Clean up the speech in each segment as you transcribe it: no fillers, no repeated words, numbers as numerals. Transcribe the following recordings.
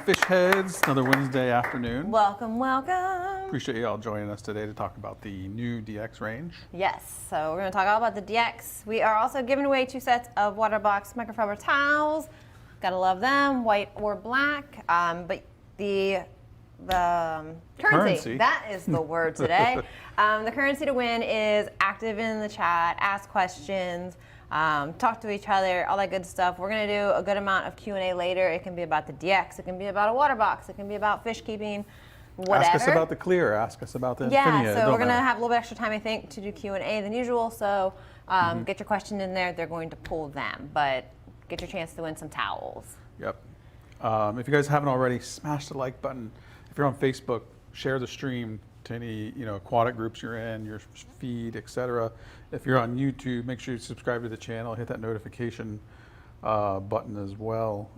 Fish heads, another Wednesday afternoon. Welcome, welcome. Appreciate you all joining us today to talk about the new DX range. Yes, so we're going to talk all about the DX. We are also giving away 2 sets of Waterbox microfiber towels. Gotta love them, white or black. But the currency, that is the word today. The currency to win is active in the chat, ask questions, talk to each other, all that good stuff. We're going to do a good amount of Q&A later. It can be about the DX, it can be about a water box, it can be about fish keeping, whatever. Ask us about the clear, ask us about the Infinia. Yeah, so we're going to have a little bit extra time, I think, to do Q&A than usual. So get your question in there. They're going to pull them, but get your chance to win some towels. Yep. If you guys haven't already, smash the like button. If you're on Facebook, share the stream to any aquatic groups you're in, your feed, etc. If you're on YouTube, make sure you subscribe to the channel, hit that notification button as well.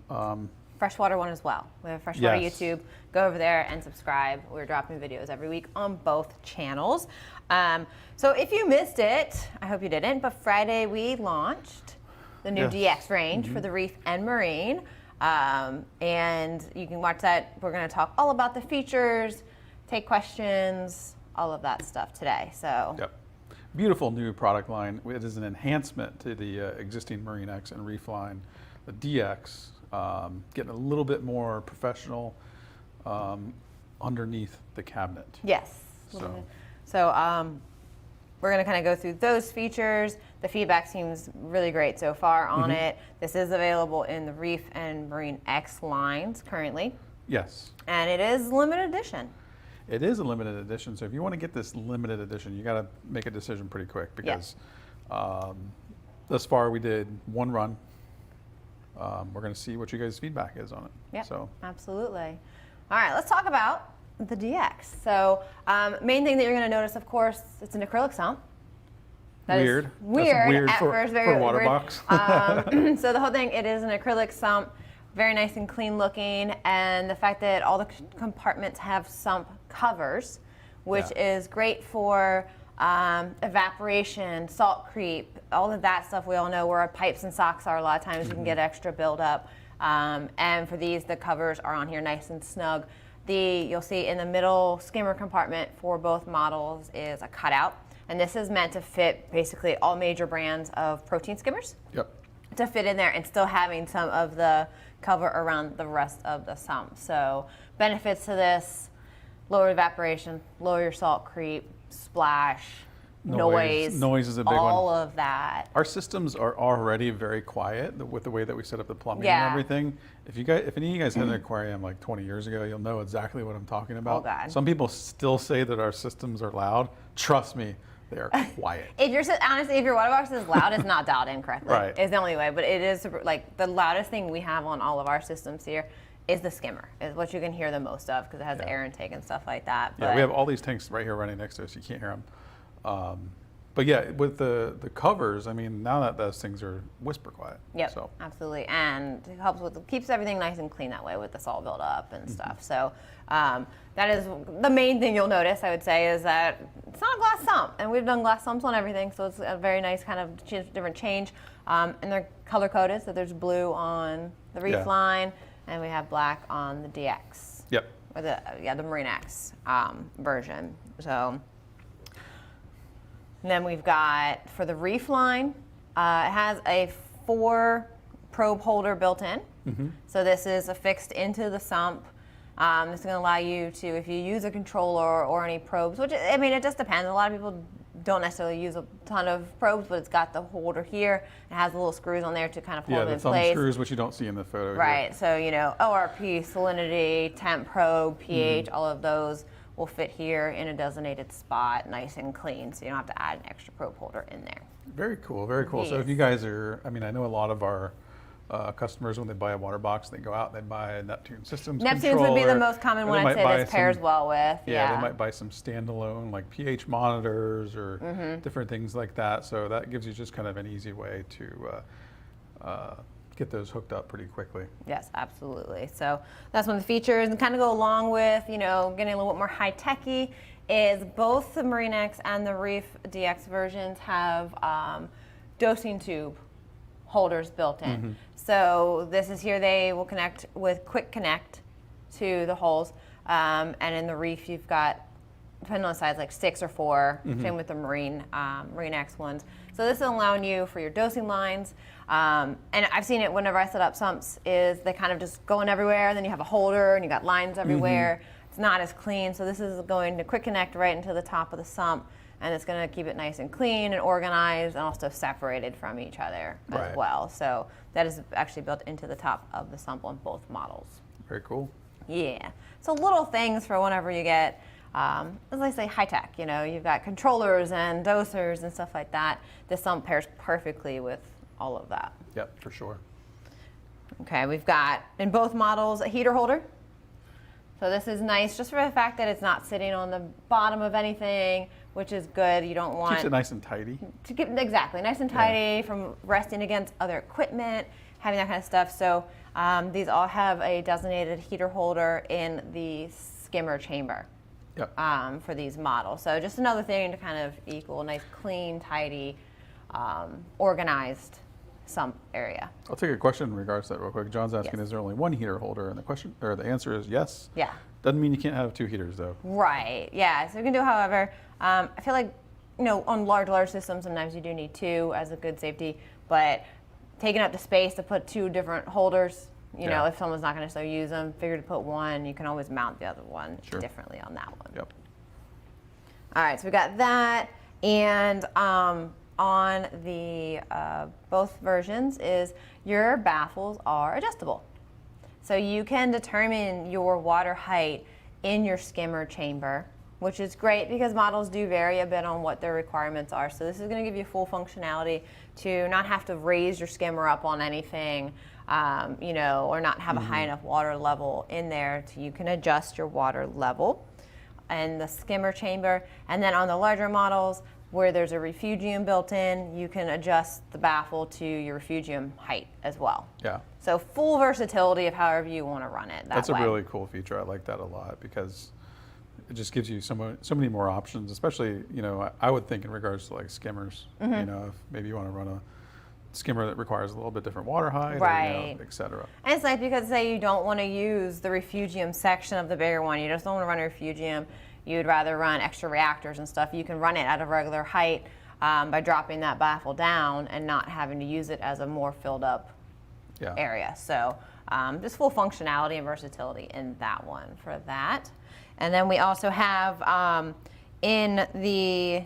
Freshwater one as well. We have Freshwater Yes. YouTube. Go over there and subscribe. We're dropping videos every week on both channels. So if you missed it, I hope you didn't, but Friday we launched the new DX range for the Reef and Marine. And you can watch that. We're going to talk all about the features, take questions, all of that stuff today. So. Yep. Beautiful new product line. It is an enhancement to the existing MARINE X and REEF line. The DX, getting a little bit more professional underneath the cabinet. Yes. So we're going to kind of go through those features. The feedback seems really great so far on it. This is available in the Reef and MARINE X lines currently. Yes. And it is limited edition. It is a limited edition, so if you want to get this limited edition, you got to make a decision pretty quick because thus far we did one run. We're going to see what you guys' feedback is on it. Yeah, so. Absolutely. All right, let's talk about the DX. So main thing that you're going to notice, of course, it's an acrylic sump. Weird. That's weird at for, first, very for Waterbox. Weird. So the whole thing, it is an acrylic sump. Very nice and clean looking, and the fact that all the compartments have sump covers, which is great for evaporation, salt creep, all of that stuff we all know where our pipes and socks are a lot of times. You can get extra buildup. And for these, the covers are on here nice and snug. You'll see in the middle skimmer compartment for both models is a cutout, and this is meant to fit basically all major brands of protein skimmers. Yep. To fit in there and still having some of the cover around the rest of the sump. So benefits to this: lower evaporation, lower your salt creep, splash, noise. Noise is a big one. All of that. Our systems are already very quiet with the way that we set up the plumbing and everything. If any of you guys had an aquarium like 20 years ago, you'll know exactly what I'm talking about. Oh God. Some people still say that our systems are loud. Trust me, they are quiet. Honestly, if your water box is loud, it's not dialed in correctly. Right. It's the only way, but it is like the loudest thing we have on all of our systems here is the skimmer, is what you can hear the most of because it has the air intake and stuff like that. Yeah, we have all these tanks right here running next to us. You can't hear them. But yeah, with the covers, I mean, now that those things are whisper quiet. Yep, so. absolutely, and it helps keeps everything nice and clean that way with the salt buildup and stuff. So that is the main thing you'll notice, I would say, is that it's not a glass sump, and we've done glass sumps on everything, so it's a very nice kind of different change. And they're color coded, so there's blue on the Reef line, and we have black on the DX. Yep. Or the MARINE X version. So. And then we've got, for the Reef line, it has a 4 probe holder built in. So this is affixed into the sump. This is going to allow you to, if you use a controller or any probes, which, I mean, it just depends. A lot of people don't necessarily use a ton of probes, but it's got the holder here. It has the little screws on there to kind of hold them in place. Yeah, the thumb screws, which you don't see in the photo here. So, ORP, salinity, temp probe, pH, all of those will fit here in a designated spot, nice and clean, so you don't have to add an extra probe holder in there. Very cool, very cool. So if you guys are, I mean, I know a lot of our customers, when they buy a water box, they go out and they buy a Neptune Systems Neptunes would be the most common one I'd say this pairs well with. Yeah, they might buy some standalone like pH monitors or different things like that. So that gives you just kind of an easy way to get those hooked up pretty quickly. Yes, absolutely. So that's one of the features, and kind of go along with, you know, getting a little bit more high-techy, is both the MARINE X and the REEF DX versions have dosing tube holders built in. So this is here, they will connect with quick connect to the holes, and in the REEF you've got, depending on the size, like 6 or 4, same with the MARINE X ones. So this is allowing you for your dosing lines, and I've seen it whenever I set up sumps, is they kind of just going everywhere, and then you have a holder and you got lines everywhere. It's not as clean, so this is going to quick connect right into the top of the sump, and it's going to keep it nice and clean and organized and also separated from each other as well. So that is actually built into the top of the sump on both models. Very cool. Yeah, so little things for whenever you get, as I say, high tech. You know, you've got controllers and dosers and stuff like that. This sump pairs perfectly with all of that. Yep, for sure. Okay, we've got in both models a heater holder. So this is nice just for the fact that it's not sitting on the bottom of anything, which is good. You don't want Keeps it nice and tidy. to keep exactly nice and tidy from resting against other equipment, having that kind of stuff. So these all have a designated heater holder in the skimmer chamber. Yep. For these models. So just another thing to kind of equal nice, clean, tidy, organized sump area. I'll take a question in regards to that real quick. John's asking, Yes. is there only one heater holder? And the question, or the answer is yes. Yeah. Doesn't mean you can't have 2 heaters though. Right. Yeah. So you can do however. I feel like, you know, on large systems, sometimes you do need 2 as a good safety, but taking up the space to put 2 different holders, you know, if someone's not going to so use them, figure to put one, you can always mount the other one differently on that one. Yep. All right, so we got that, and on the both versions is your baffles are adjustable. So you can determine your water height in your skimmer chamber, which is great because models do vary a bit on what their requirements are. So this is going to give you full functionality to not have to raise your skimmer up on anything, you know, or not have a high enough water level in there. You can adjust your water level in the skimmer chamber. And then on the larger models, where there's a refugium built in, you can adjust the baffle to your refugium height as well. Yeah. So full versatility of however you want to run it. That's a really cool feature. I like that a lot because it just gives you so many more options, especially, you know, I would think in regards to like skimmers, you know, if maybe you want to run a skimmer that requires a little bit different water height, or, you know, et cetera. And it's nice because say you don't want to use the refugium section of the bigger one, you just don't want to run a refugium, you'd rather run extra reactors and stuff, you can run it at a regular height by dropping that baffle down and not having to use it as a more filled up area. So just full functionality and versatility in that one for that. And then we also have in the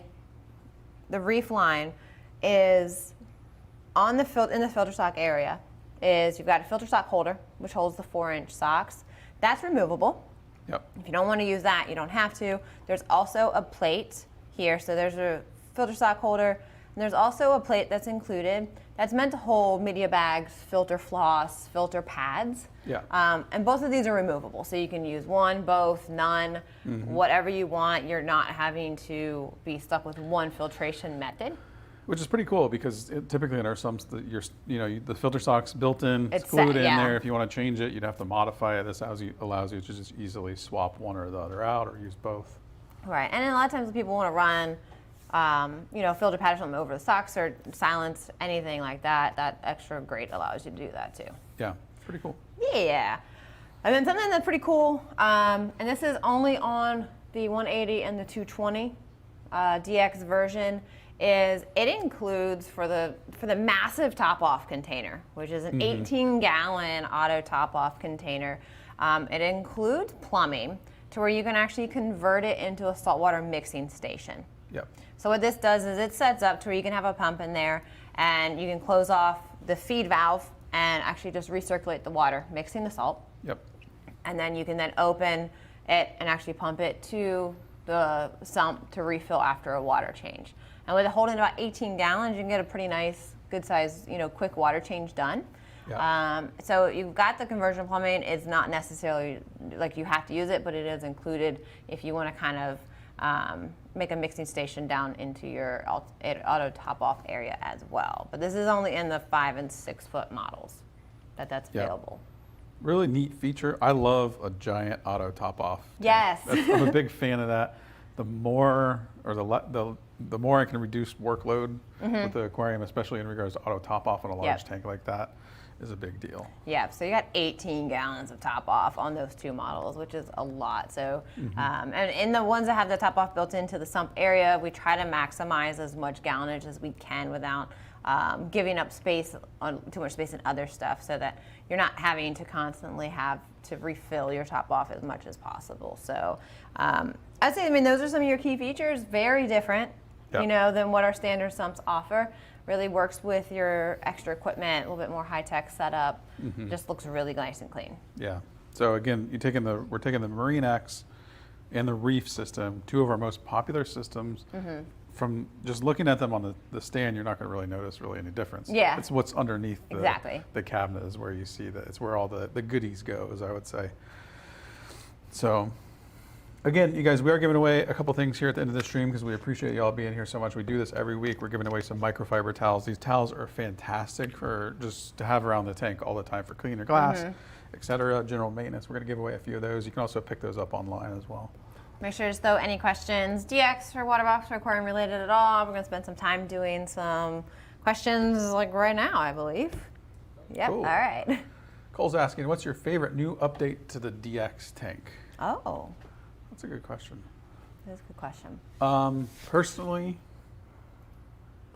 reef line is on the in the filter sock area is you've got a filter sock holder which holds the 4-inch socks. That's removable. Yep. If you don't want to use that, you don't have to. There's also a plate here. So there's a filter sock holder. And there's also a plate that's included that's meant to hold media bags, filter floss, filter pads. Yeah. And both of these are removable. So you can use one, both, none, whatever you want. You're not having to be stuck with one filtration method. Which is pretty cool because typically in our sumps, the filter sock's built in, it's glued in there. If you want to change it, you'd have to modify it. This allows you to just easily swap one or the other out or use both. Right, and a lot of times people want to run, you know, filter pad or something over the socks or silence, anything like that. That extra grate allows you to do that too. Yeah, it's pretty cool. Yeah, and then something that's pretty cool, and this is only on the 180 and the 220 DX version, is it includes for the massive top-off container, which is an 18-gallon auto top-off container. It includes plumbing to where you can actually convert it into a saltwater mixing station. Yep. So what this does is it sets up to where you can have a pump in there and you can close off the feed valve and actually just recirculate the water, mixing the salt. Yep. And then you can then open it and actually pump it to the sump to refill after a water change. And with it holding about 18 gallons, you can get a pretty nice, good size, you know, quick water change done. Yeah. So you've got the conversion plumbing. It's not necessarily like you have to use it, but it is included if you want to kind of make a mixing station down into your auto top-off area as well. But this is only in the 5 and 6 foot models. that's Yeah. available. Really neat feature. I love a giant auto top off. Yes. I'm a big fan of that. The more the more I can reduce workload with the aquarium, especially in regards to auto top off on a large tank like that, is a big deal. Yeah, so you got 18 gallons of top off on those 2 models, which is a lot. So, and in the ones that have the top off built into the sump area, we try to maximize as much gallonage as we can without giving up space on too much space in other stuff, so that you're not having to constantly have to refill your top off as much as possible. So, I'd say, I mean, those are some of your key features. Very different, you know, than what our standard sumps offer. Really works with your extra equipment, a little bit more high-tech setup. Just looks really nice and clean. Yeah. So again, we're taking the MARINE X and the REEF system, 2 of our most popular systems. From just looking at them on the stand, you're not going to really notice any difference. Yeah. It's what's underneath Exactly. the cabinet is where you see that. It's where all the goodies go, as I would say. So again, you guys, we are giving away a couple things here at the end of the stream because we appreciate y'all being here so much. We do this every week. We're giving away some microfiber towels. These towels are fantastic for just to have around the tank all the time for cleaning your glass, etc., general maintenance. We're going to give away a few of those. You can also pick those up online as well. Make sure to throw any questions, DX or Waterbox or aquarium related at all. We're going to spend some time doing some questions like right now, I believe. Yep, Cool. All right. Cole's asking, what's your favorite new update to the DX tank? Oh, That's a good question. that's a good question. Personally,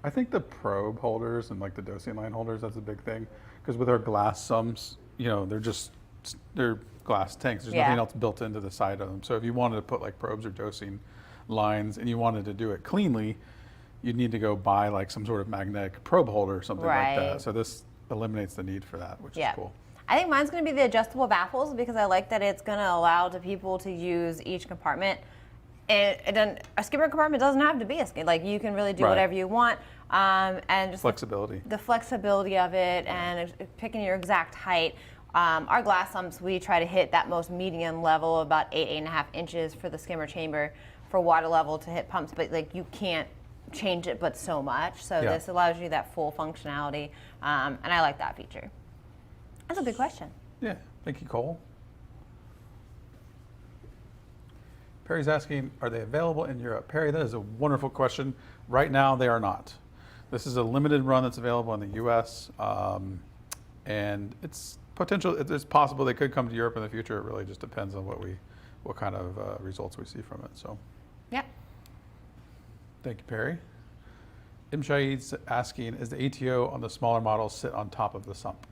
I think the probe holders and like the dosing line holders, that's a big thing. Because with our glass sumps, you know, they're glass tanks. There's nothing else built into the side of them. So if you wanted to put like probes or dosing lines and you wanted to do it cleanly, you'd need to go buy like some sort of magnetic probe holder or something like that. So this eliminates the need for that, which is cool. I think mine's going to be the adjustable baffles because I like that it's going to allow the people to use each compartment. And a skimmer compartment doesn't have to be a skimmer. Like you can really do whatever you want. And just flexibility. The flexibility of it and picking your exact height. Our glass sumps, we try to hit that most medium level, about 8.5 inches for the skimmer chamber for water level to hit pumps, but like you can't change it but so much. So this allows you that full functionality, and I like that feature. That's a good question. Yeah, thank you, Cole. Perry's asking, are they available in Europe? Perry, that is a wonderful question. Right now, they are not. This is a limited run that's available in the U.S., and it's possible they could come to Europe in the future. It really just depends on what kind of results we see from it. So, Yep. Thank you, Perry. Im Shahid's asking, is the ATO on the smaller models sit on top of the sump?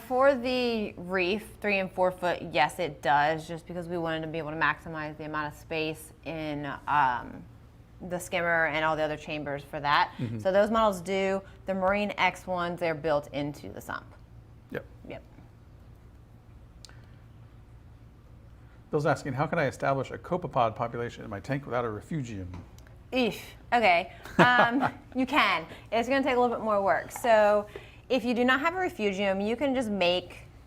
For the reef, 3 and 4 foot, yes, it does, just because we wanted to be able to maximize the amount of space in the skimmer and all the other chambers for that. So those models do. The MARINE X ones, they're built into the sump. Yep. Bill's asking, how can I establish a copepod population in my tank without a refugium? Eesh. Okay. You can. It's going to take a little bit more work. So if you do not have a refugium, you can just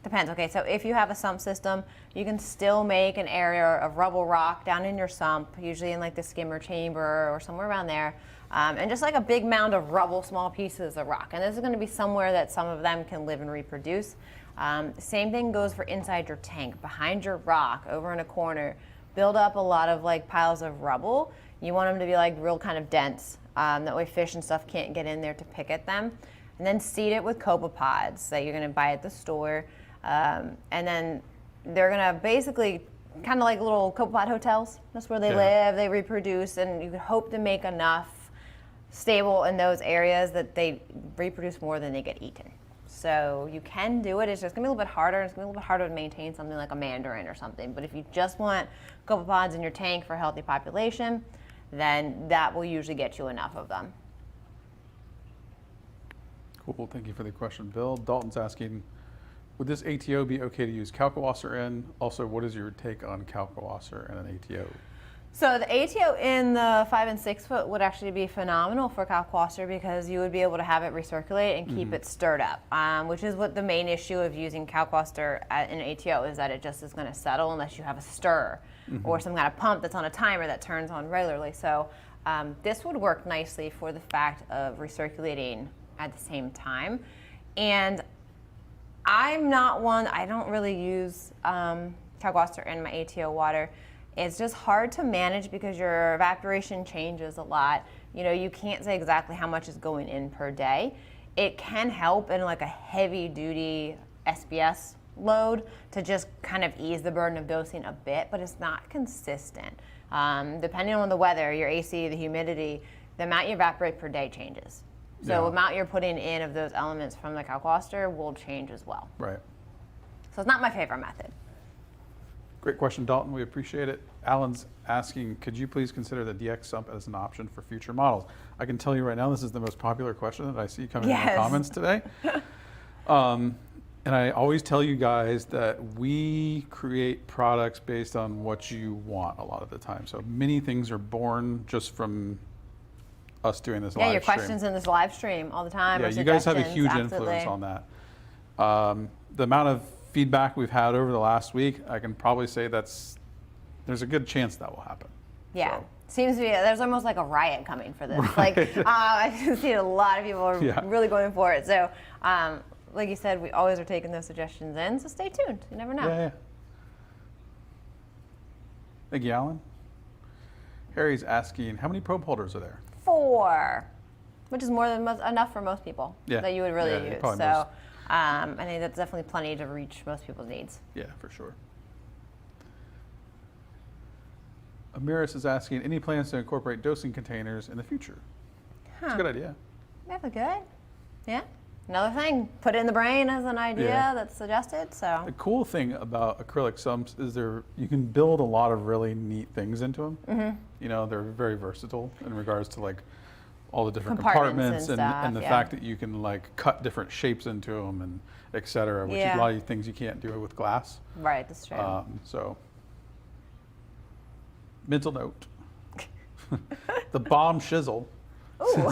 depends. Okay, so if you have a sump system, you can still make an area of rubble rock down in your sump, usually in like the skimmer chamber or somewhere around there, and just like a big mound of rubble, small pieces of rock. And this is going to be somewhere that some of them can live and reproduce. Same thing goes for inside your tank, behind your rock, over in a corner. Build up a lot of like piles of rubble. You want them to be like real kind of dense. That way fish and stuff can't get in there to pick at them. And then seed it with Copepods that you're going to buy at the store. And then they're going to basically kind of like little Copepod hotels. That's where they live, they reproduce, and you hope to make enough stable in those areas that they reproduce more than they get eaten. So you can do it. It's just going to be a little bit harder. It's going to be a little bit harder to maintain something like a mandarin or something. But if you just want Copepods in your tank for a healthy population, then that will usually get you enough of them. Cool, thank you for the question, Bill. Dalton's asking, would this ATO be okay to use Kalkwasser in? Also, what is your take on Kalkwasser and an ATO? So the ATO in the 5 and 6 foot would actually be phenomenal for Kalkwasser because you would be able to have it recirculate and keep it stirred up, which is what the main issue of using Kalkwasser in an ATO is, that it just is going to settle unless you have a stir or some kind of pump that's on a timer that turns on regularly. So this would work nicely for the fact of recirculating at the same time. And I'm not one, I don't really use Kalkwaster in my ATO water. It's just hard to manage because your evaporation changes a lot. You know, you can't say exactly how much is going in per day. It can help in like a heavy duty SBS load to just kind of ease the burden of dosing a bit, but it's not consistent. Depending on the weather, your AC, the humidity, the amount you evaporate per day changes. So the amount you're putting in of those elements from the Kalkwaster will change as well. Right. So it's not my favorite method. Great question, Dalton. We appreciate it. Alan's asking, could you please consider the DX Sump as an option for future models? I can tell you right now, this is the most popular question that I see coming in the comments today. And I always tell you guys that we create products based on what you want a lot of the time. So many things are born just from us doing this live stream. Yeah, your questions in this live stream all the time. Yeah, you guys have a huge influence on that. The amount of feedback we've had over the last week, I can probably say there's a good chance that will happen. Yeah. So. Seems to be, there's almost like a riot coming for this. Right. Like, I can see a lot of people are really going for it. So, like you said, we always are taking those suggestions in, so stay tuned. You never know. Yeah. Thank you, Alan. Harry's asking, how many probe holders are there? 4, which is more than enough for most people that you would really use. So I think that's definitely plenty to reach most people's needs. Yeah, for sure. Amiris is asking, any plans to incorporate dosing containers in the future? That's a good idea. That's good. Yeah. Another thing, put it in the brain as an idea that's suggested. So the cool thing about acrylic sumps is you can build a lot of really neat things into them. Mm-hmm. You know, they're very versatile in regards to like all the different compartments and the fact that you can like cut different shapes into them and et cetera, which is a lot of things you can't do with glass. Right, that's true. So, mental note, the bomb shizzle. Ooh,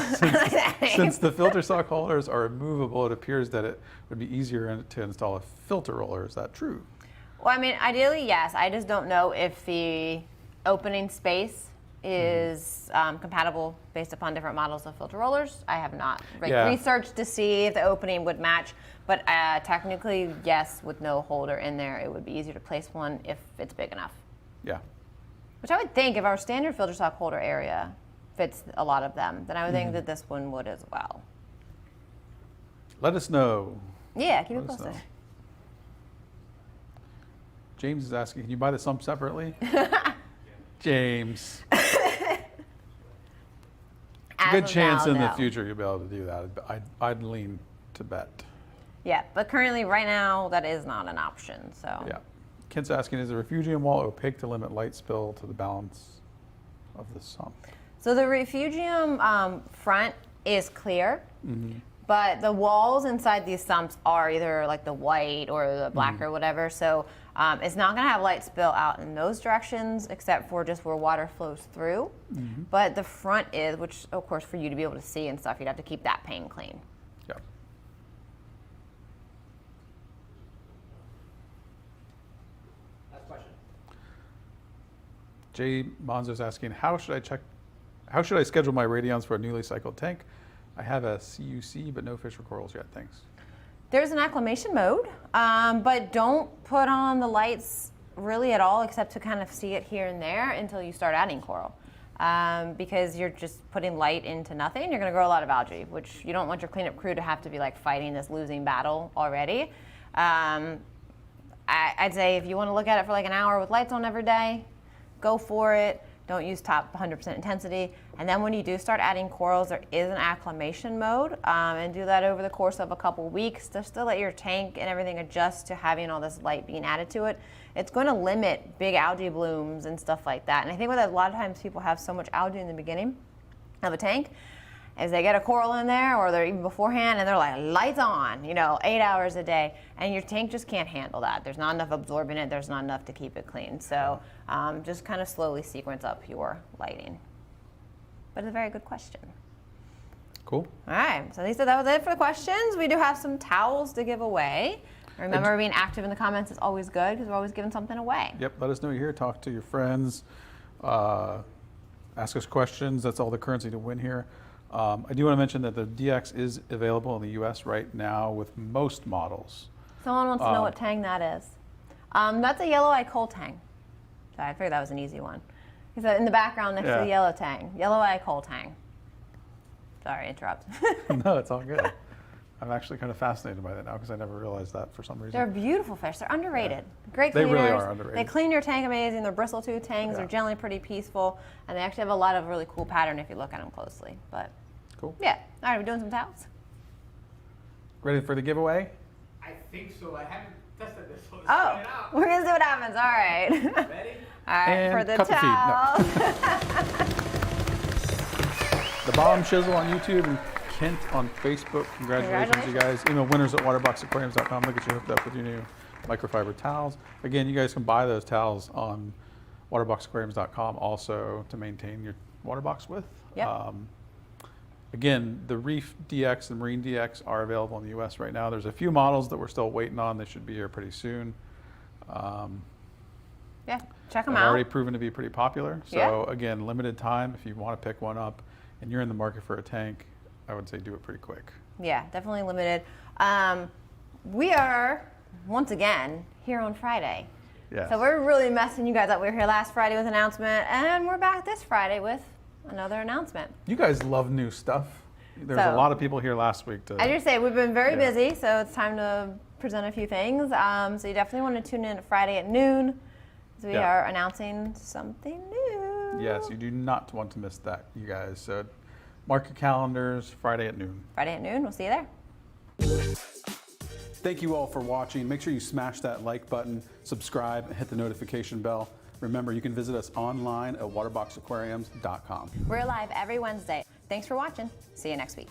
Since the filter sock holders are removable, it appears that it would be easier to install a filter roller. Is that true? Well, I mean, ideally, yes. I just don't know if the opening space is compatible based upon different models of filter rollers. I have not researched to see if the opening would match, but technically, yes, with no holder in there, it would be easier to place one if it's big enough. Yeah. Which I would think if our standard filter sock holder area fits a lot of them, then I would think that this one would as well. Let us know. Yeah, keep it posted. James is asking, can you buy the sump separately? James. Good chance in the future you'll be able to do that. I'd lean to bet. Yeah, but currently, right now, that is not an option. So. Yeah. Kent's asking, is the refugium wall opaque to limit light spill to the balance of the sump? So the refugium front is clear, but the walls inside these sumps are either like the white or the black or whatever. So it's not going to have light spill out in those directions except for just where water flows through. But the front is, which of course for you to be able to see and stuff, you'd have to keep that pane clean. Yeah. Last question. Jay Monzo's asking, how should I schedule my radions for a newly cycled tank? I have a CUC, but no fish or corals yet, thanks. There's an acclimation mode, but don't put on the lights really at all except to kind of see it here and there until you start adding coral. Because you're just putting light into nothing, you're gonna grow a lot of algae, which you don't want your cleanup crew to have to be like fighting this losing battle already. I'd say if you wanna look at it for like an hour with lights on every day, go for it. Don't use top 100% intensity. And then when you do start adding corals, there is an acclimation mode, and do that over the course of a couple weeks just to let your tank and everything adjust to having all this light being added to it. It's going to limit big algae blooms and stuff like that. And I think with a lot of times people have so much algae in the beginning of a tank, as they get a coral in there or they're even beforehand and they're like lights on, 8 hours a day, and your tank just can't handle that. There's not enough absorbing it, there's not enough to keep it clean. So just kind of slowly sequence up your lighting. But it's a very good question. Cool. All right, so Lisa, that was it for the questions. We do have some towels to give away. Remember, being active in the comments is always good because we're always giving something away. Yep, let us know you're here, talk to your friends, ask us questions. That's all the currency to win here. I do want to mention that the DX is available in the US right now with most models. Someone wants to know what tang that is. That's a yellow eye coal tang. Sorry, I figured that was an easy one. He's in the background next to the yellow tang. Yellow eye coal tang. Sorry, interrupt. No, it's all good. I'm actually kind of fascinated by that now because I never realized that for some reason. They're beautiful fish. They're underrated. Great They cleaners. really are underrated. They clean your tank amazing. They're bristle-tooth tangs. They're generally pretty peaceful, and they actually have a lot of really cool pattern if you look at them closely. But Cool. yeah, all right, we're doing some towels. Ready for the giveaway? I think so. I haven't tested this, so let's Oh, try it out. we're gonna see what happens. All right. Ready? All right, And for the cut the feed. No. towels. The Bomb Shizzle on YouTube and Kent on Facebook. Congratulations, you guys. Email winners at waterboxaquariums.com. Look at you hooked up with your new microfiber towels. Again, you guys can buy those towels on waterboxaquariums.com also to maintain your water box with. Yep. Again, the Reef DX and Marine DX are available in the US right now. There's a few models that we're still waiting on. They should be here pretty soon. Yeah, check them They've out. already proven to be pretty popular. So Yeah. again, limited time. If you want to pick one up and you're in the market for a tank, I would say do it pretty quick. Yeah, definitely limited. We are, once again, here on Friday. Yes. So we're really messing you guys up. We were here last Friday with an announcement, and we're back this Friday with another announcement. You guys love new stuff. There's a So- lot of people here last week to. I just say we've been very Yeah. busy, so it's time to present a few things. So you definitely want to tune in Friday at noon, as we Yeah. are announcing something new. Yes, you do not want to miss that, you guys. So mark your calendars, Friday at noon. Friday at noon. We'll see you there. Thank you all for watching. Make sure you smash that like button, subscribe, and hit the notification bell. Remember, you can visit us online at waterboxaquariums.com. We're live every Wednesday. Thanks for watching. See you next week.